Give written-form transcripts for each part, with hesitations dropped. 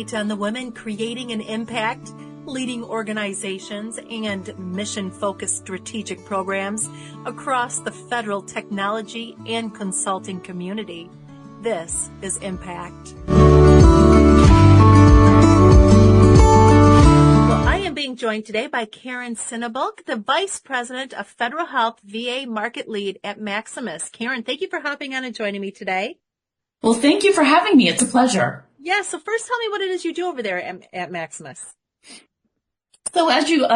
spotlight on the women creating an impact, leading organizations, and mission-focused strategic programs across the federal technology and consulting community. This is Impact. I am being joined today by Karen Cinibulk, the Vice President of Federal Health VA Market Lead at Maximus. Karen, thank you for hopping on and joining me today. Well, thank you for having me. It's a pleasure. Yeah, so first tell me what it is you do over there at Maximus. So as you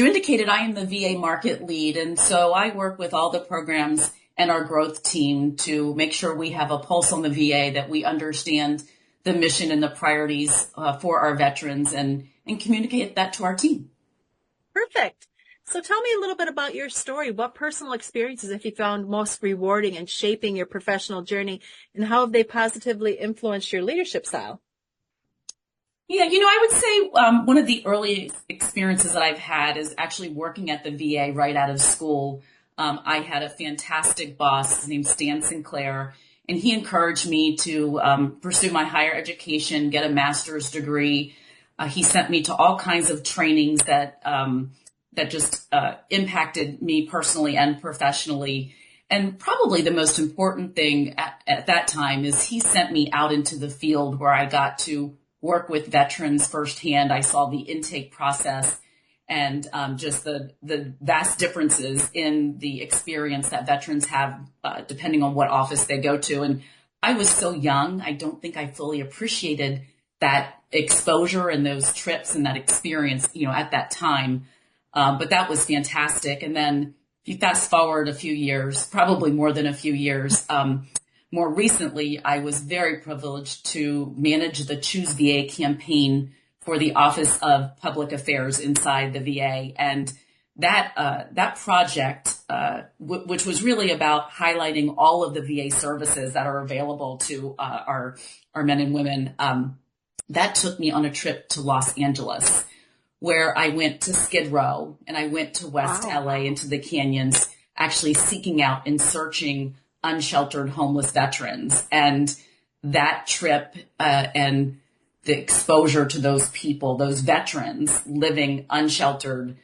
indicated, I am the VA Market Lead, and so I work with all the programs and our growth team to make sure we have a pulse on the VA, that we understand the mission and the priorities for our veterans and communicate that to our team. Perfect. So tell me a little bit about your story. What personal experiences have you found most rewarding in shaping your professional journey, and how have they positively influenced your leadership style? Yeah, I would say one of the early experiences that I've had is actually working at the VA right out of school. I had a fantastic boss named Stan Sinclair, and he encouraged me to pursue my higher education, get a master's degree. He sent me to all kinds of trainings that just impacted me personally and professionally. And probably the most important thing at that time is he sent me out into the field where I got to work with veterans firsthand. I saw the intake process and just the vast differences in the experience that veterans have depending on what office they go to. And I was so young, I don't think I fully appreciated that exposure and those trips and that experience, at that time. But that was fantastic. And then if you fast forward a few years, probably more than a few years, more recently, I was very privileged to manage the Choose VA campaign for the Office of Public Affairs inside the VA. And that project, which was really about highlighting all of the VA services that are available to our men and women, that took me on a trip to Los Angeles, where I went to Skid Row and I went to West LA into the canyons, actually seeking out and searching unsheltered homeless veterans. And that trip and the exposure to those people, those veterans living unsheltered,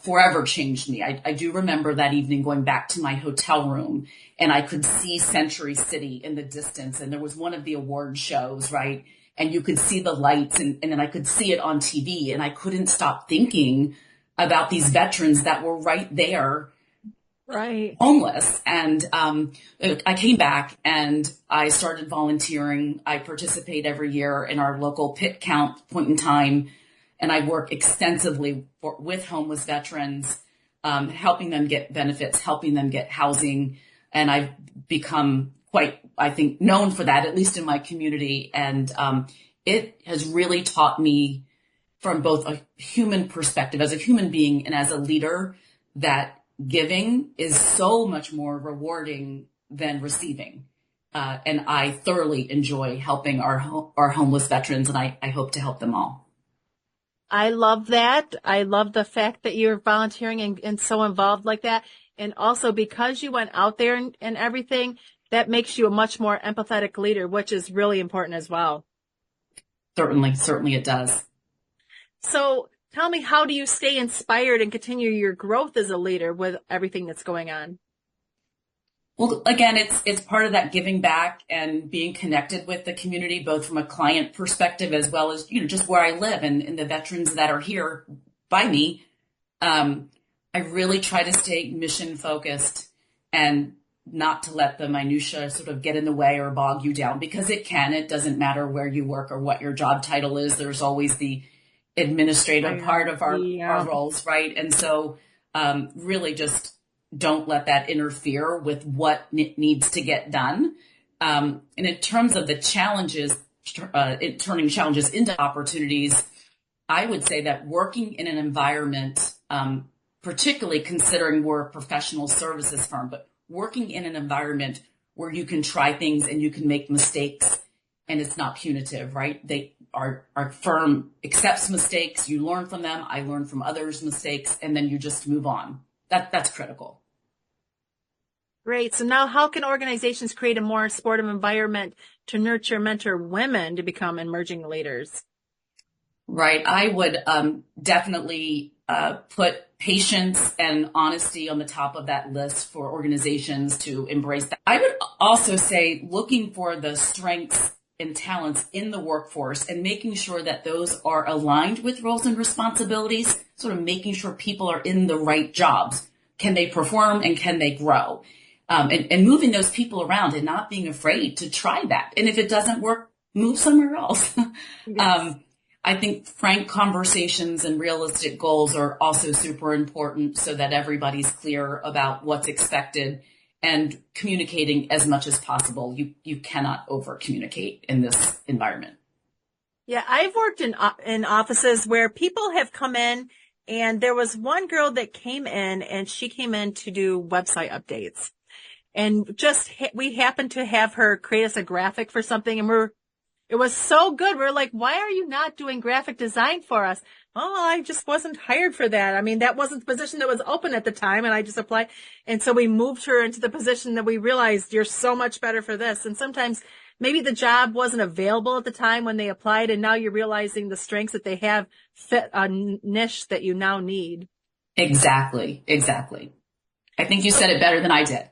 forever changed me. I do remember that evening going back to my hotel room, and I could see Century City in the distance, and there was one of the award shows, right? And you could see the lights, and then I could see it on TV, and I couldn't stop thinking about these veterans that were right there, right, homeless. And I came back and I started volunteering. I participate every year in our local pit count point in time, and I work extensively with homeless veterans, helping them get benefits, helping them get housing. And I've become quite, I think, known for that, at least in my community. And it has really taught me from both a human perspective, as a human being and as a leader, that giving is so much more rewarding than receiving. And I thoroughly enjoy helping our homeless veterans, and I hope to help them all. I love that. I love the fact that you're volunteering and so involved like that. And also because you went out there and everything, that makes you a much more empathetic leader, which is really important as well. Certainly it does. So tell me, how do you stay inspired and continue your growth as a leader with everything that's going on? Well, again, it's part of that giving back and being connected with the community, both from a client perspective as well as, just where I live and the veterans that are here by me. I really try to stay mission focused and not to let the minutia sort of get in the way or bog you down, because it can. It doesn't matter where you work or what your job title is. There's always the administrative part of our roles, right? And so really just don't let that interfere with what needs to get done. And in terms of the challenges, turning challenges into opportunities, I would say that working in an environment, particularly considering we're a professional services firm, but working in an environment where you can try things and you can make mistakes and it's not punitive, right? Our firm accepts mistakes. You learn from them. I learn from others' mistakes, and then you just move on. That's critical. Great. So now how can organizations create a more supportive environment to nurture and mentor women to become emerging leaders? Right. I would definitely put patience and honesty on the top of that list for organizations to embrace that. I would also say looking for the strengths and talents in the workforce and making sure that those are aligned with roles and responsibilities, sort of making sure people are in the right jobs. Can they perform and can they grow? And moving those people around and not being afraid to try that. And if it doesn't work, move somewhere else. Yes. I think frank conversations and realistic goals are also super important so that everybody's clear about what's expected and communicating as much as possible. You cannot over communicate in this environment. Yeah, I've worked in offices where people have come in, and there was one girl that came in, and she came in to do website updates. And just we happened to have her create us a graphic for something, and it was so good. We're like, why are you not doing graphic design for us? Oh, I just wasn't hired for that. I mean, that wasn't the position that was open at the time, and I just applied. And so we moved her into the position that we realized you're so much better for this. And sometimes maybe the job wasn't available at the time when they applied, and now you're realizing the strengths that they have fit a niche that you now need. Exactly. I think you said it better than I did.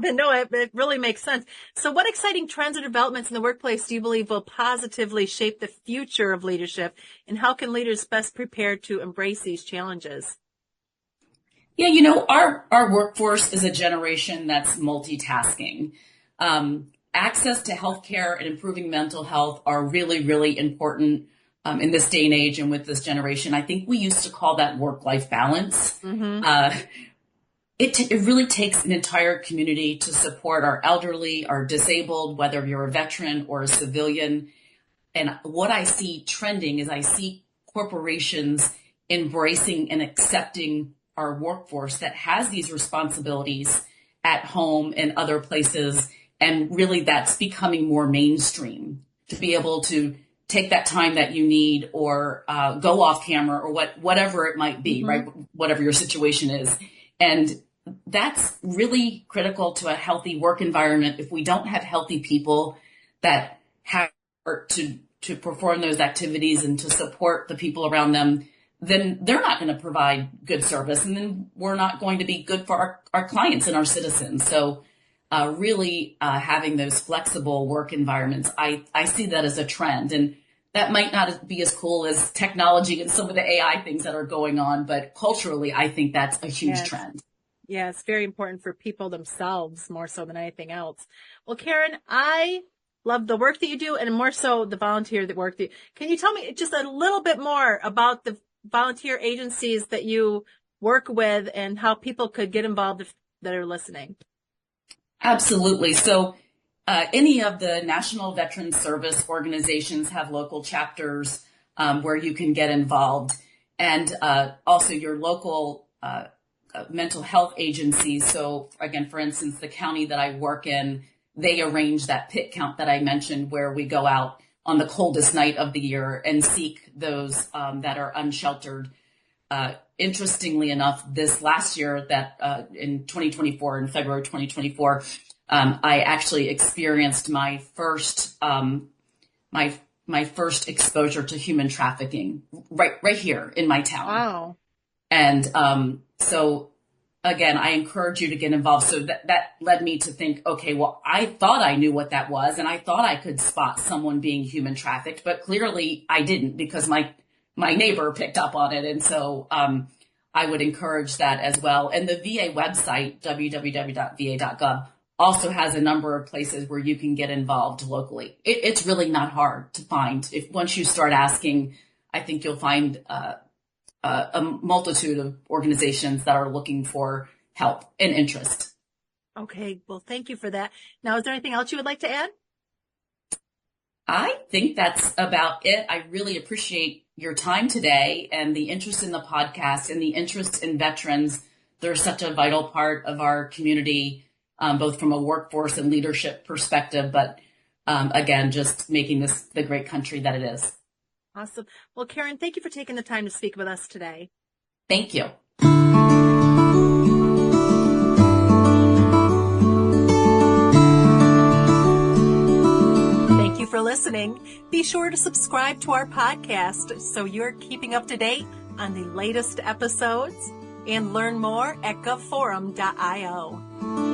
No, it really makes sense. So what exciting trends or developments in the workplace do you believe will positively shape the future of leadership, and how can leaders best prepare to embrace these challenges? Yeah, our workforce is a generation that's multitasking. Access to healthcare and improving mental health are really, really important in this day and age and with this generation. I think we used to call that work-life balance. Mm-hmm. It really takes an entire community to support our elderly, our disabled, whether you're a veteran or a civilian. And what I see trending is I see corporations embracing and accepting our workforce that has these responsibilities at home and other places. And really that's becoming more mainstream to be able to take that time that you need or go off camera or whatever it might be, mm-hmm. right? Whatever your situation is. And that's really critical to a healthy work environment. If we don't have healthy people that have to perform those activities and to support the people around them, then they're not going to provide good service. And then we're not going to be good for our clients and our citizens. So really having those flexible work environments, I see that as a trend. And that might not be as cool as technology and some of the AI things that are going on, but culturally, I think that's a huge trend. Yeah, it's very important for people themselves more so than anything else. Well, Karen, I love the work that you do and more so the volunteer work. Can you tell me just a little bit more about the volunteer agencies that you work with and how people could get involved that are listening? Absolutely. So any of the National Veteran Service organizations have local chapters where you can get involved. And also your local mental health agencies. So again, for instance, the county that I work in, they arrange that pit count that I mentioned where we go out on the coldest night of the year and seek those that are unsheltered. Interestingly enough, this last year that in 2024, in February 2024, I actually experienced my first my first exposure to human trafficking right here in my town. Wow. And so again, I encourage you to get involved. So that led me to think, okay, well, I thought I knew what that was, and I thought I could spot someone being human trafficked, but clearly I didn't because my neighbor picked up on it. And so I would encourage that as well. And the VA website, www.va.gov, also has a number of places where you can get involved locally. It's really not hard to find. If once you start asking, I think you'll find a multitude of organizations that are looking for help and interest. Okay, well, thank you for that. Now, is there anything else you would like to add? I think that's about it. I really appreciate your time today and the interest in the podcast and the interest in veterans. They're such a vital part of our community, both from a workforce and leadership perspective, but again, just making this the great country that it is. Awesome. Well, Karen, thank you for taking the time to speak with us today. Thank you. Thank you for for listening. Be sure to subscribe to our podcast so you're keeping up to date on the latest episodes, and learn more at govforum.io.